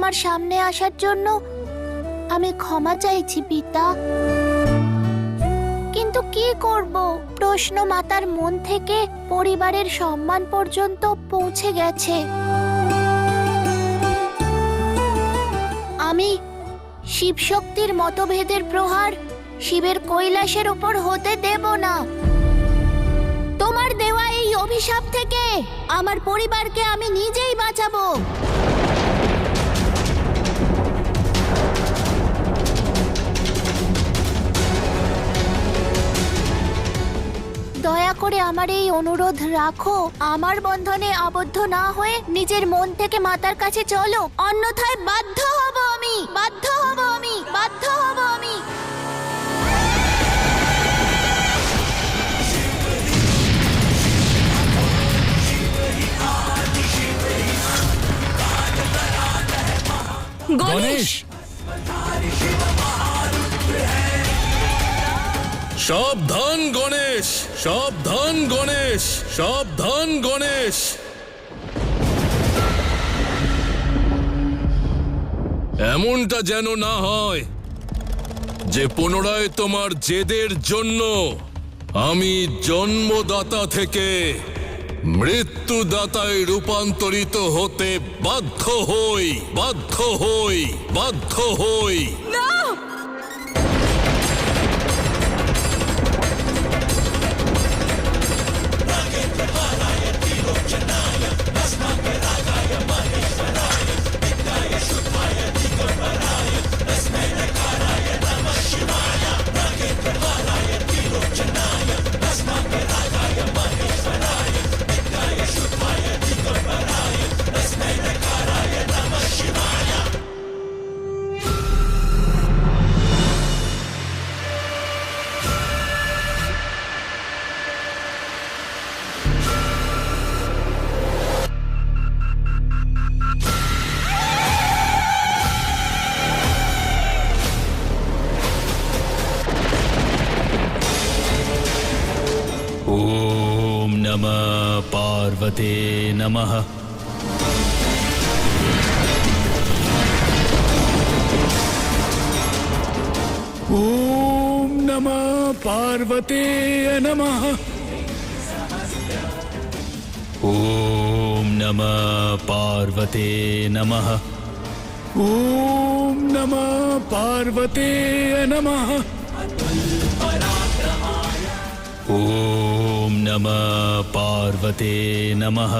আমার সামনে আসার জন্য আমি ক্ষমা চাইছি পিতা। কিন্তু কি করব, প্রশ্ন মাতার মন থেকে পরিবারের সম্মান পর্যন্ত পৌঁছে গেছে। আমি শিবশক্তির মতভেদের প্রহার শিবের কৈলাসের উপর হতে দেব না। তোমার দেওয়া এই অভিশাপ থেকে আমার পরিবারকে আমি নিজেই বাঁচাবো। দয়া করে আমার এই অনুরোধ রাখো, আমার বন্ধনে আবদ্ধ না হয়ে নিজের মন থেকে মাতার কাছে চলো, অন্যথায় বাধ্য হব আমি, বাধ্য হব আমি, বাধ্য হব আমি। গণেশ! সাবধান গণেশ, সাবধান গণেশ, সাবধান গণেশ। এমনটা যেন না হয় যে পুনরায় তোমার জেদের জন্য আমি জন্মদাতা থেকে মৃত্যুদাতায় রূপান্তরিত হতে বাধ্য হই, বাধ্য হই, বাধ্য হই। ओम नमः पार्वते नमः। ओम नमः पार्वते नमः। ओम नमः पार्वते नमः। ओम नमः पार्वते नमः।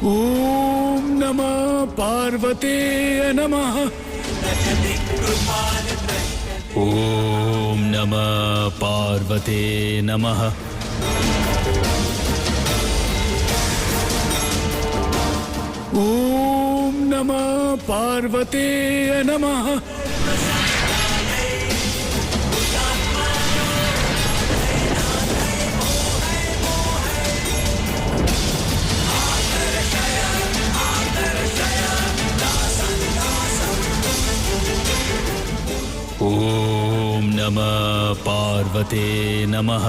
ओम नमः पार्वते नमः। ओम नमः पार्वते नमः। ओम नमः पार्वते नमः। ओम नमः पार्वते नमः। ओम नमः पार्वते नमः।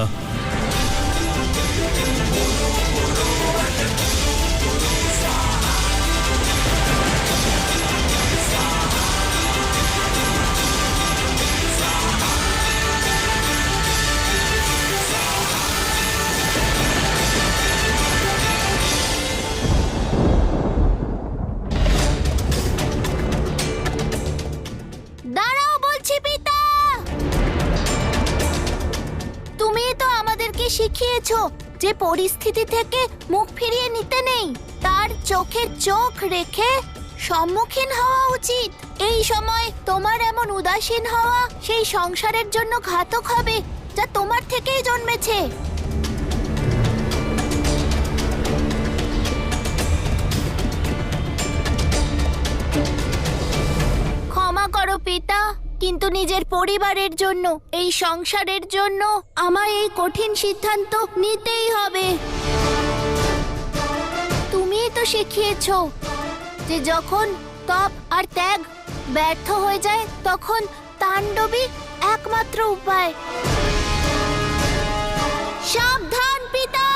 দাঁড়াও বলছি পিতা, তুমি তো আমাদেরকে শিখিয়েছো যে পরিস্থিতি থেকে মুখ ফিরিয়ে নিতে নেই, তার চোখে চোখ রেখে সম্মুখীন হওয়া উচিত। এই সময় তোমার এমন উদাসীন হওয়া সেই সংসারের জন্য ঘাতক হবে যা তোমার থেকেই জন্মেছে। ক্ষমা করো পিতা, কিন্তু নিজের পরিবারের জন্য, এই সংসারের জন্য আমায় এই কঠিন সিদ্ধান্ত নিতেই হবে। তুমিই তো শিখিয়েছো যে যখন তপ আর ত্যাগ ব্যর্থ হয়ে যায় তখন তাণ্ডবই একমাত্র উপায়। সাবধান পিতা!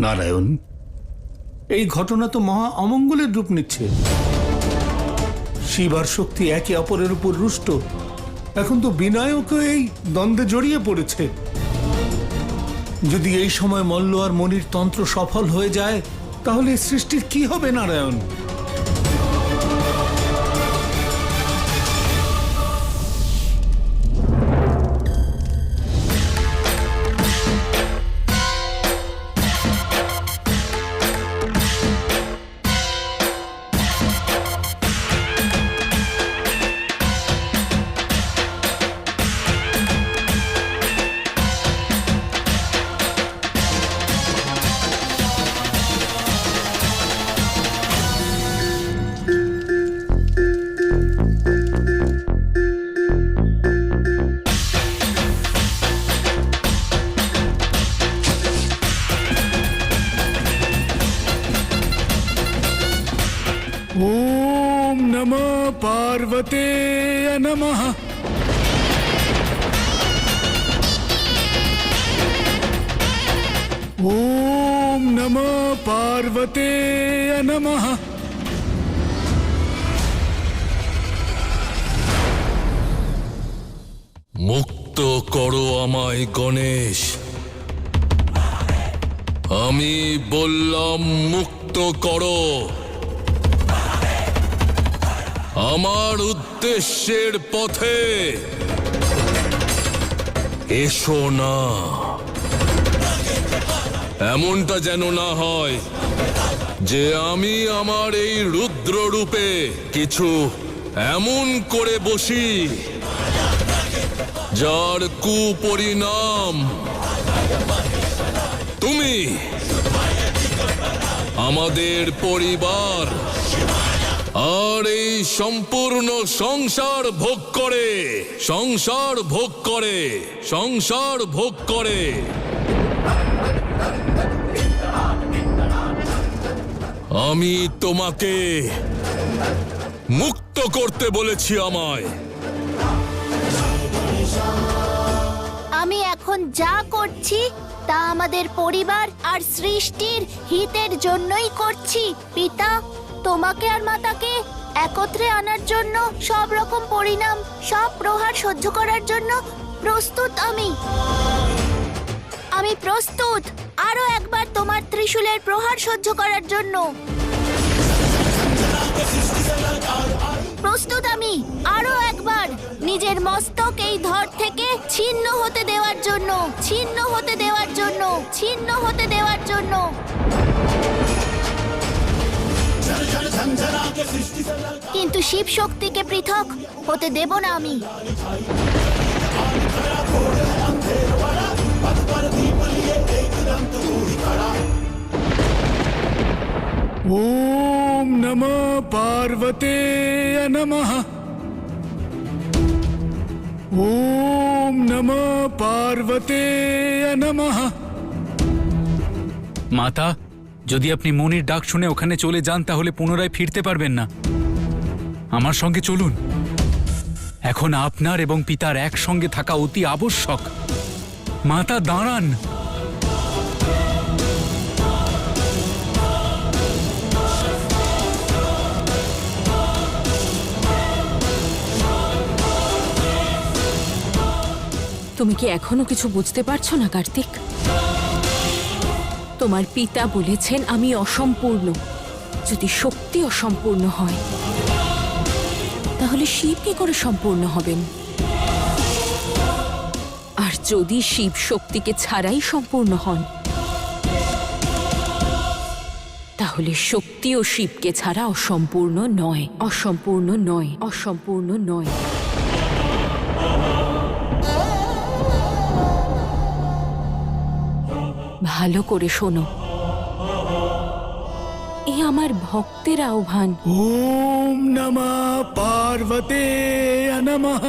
নারায়ণ, এই ঘটনা তো মহা অমঙ্গলের রূপ নিচ্ছে। শিব আর শক্তি একে অপরের উপর রুষ্ট। এখন তো বিনায়কও এই দ্বন্দ্বে জড়িয়ে পড়েছে। যদি এই সময় মল্ল আর মনির তন্ত্র সফল হয়ে যায়, তাহলে এই সৃষ্টির কি হবে নারায়ণ? ओम नमः पार्वते नमः। ओम नमः पार्वते नमः। মুক্ত করো আমায় গণেশ। আমি বললাম মুক্ত করো। আমার উদ্দেশ্যের পথে এসো না। এমনটা যেন না হয় যে আমি আমার এই রুদ্র রূপে কিছু এমন করে বসি যার কুপরিণাম তুমি, আমাদের পরিবার আর এই সম্পূর্ণ সংসার ভোগ করে, সংসার ভোগ করে, সংসার ভোগ করে। আমি তোমাকে মুক্ত করতে বলেছি আমায়। আমি এখন যা করছি তা আমাদের পরিবার আর সৃষ্টির হিতের জন্যই করছি। পিতা, তোমাকে আর মাতাকে একত্রে আনার জন্য সব রকম পরিণাম, সব প্রহার সহ্য করার জন্য প্রস্তুত আমি প্রস্তুত আরো একবার তোমার ত্রিশূলের প্রহার সহ্য করার জন্য। প্রস্তুত আমি আরো একবার নিজের মস্তক এই ধর থেকে ছিন্ন হতে দেওয়ার জন্য, ছিন্ন হতে দেওয়ার জন্য, ছিন্ন হতে দেওয়ার জন্য। কিন্তু শিব শক্তিকে পৃথক হতে দেব না আমি। ओम नमः पार्वते नमः। ओम नमः पार्वते नमः। মাতা, যদি আপনি মনির ডাক শুনে ওখানে চলে যান তাহলে পুনরায় ফিরতে পারবেন না। আমার সঙ্গে চলুন। এখন আপনার এবং পিতার একসঙ্গে থাকা অতি আবশ্যক। মাতা, দাঁড়ান। তুমি কি এখনো কিছু বুঝতে পারছো না কার্তিক? তোমার পিতা বলেছেন আমি অসম্পূর্ণ। যদি শক্তি অসম্পূর্ণ হয় তাহলে শিব কি করে সম্পূর্ণ হবেন? আর যদি শিব শক্তিকে ছাড়াই সম্পূর্ণ হন তাহলে শক্তিও শিবকে ছাড়া অসম্পূর্ণ নয়, অসম্পূর্ণ নয়, অসম্পূর্ণ নয়। ভালো করে শোনো, এ আমার ভক্তের আহ্বান। ओम नमः पार्वते नमः।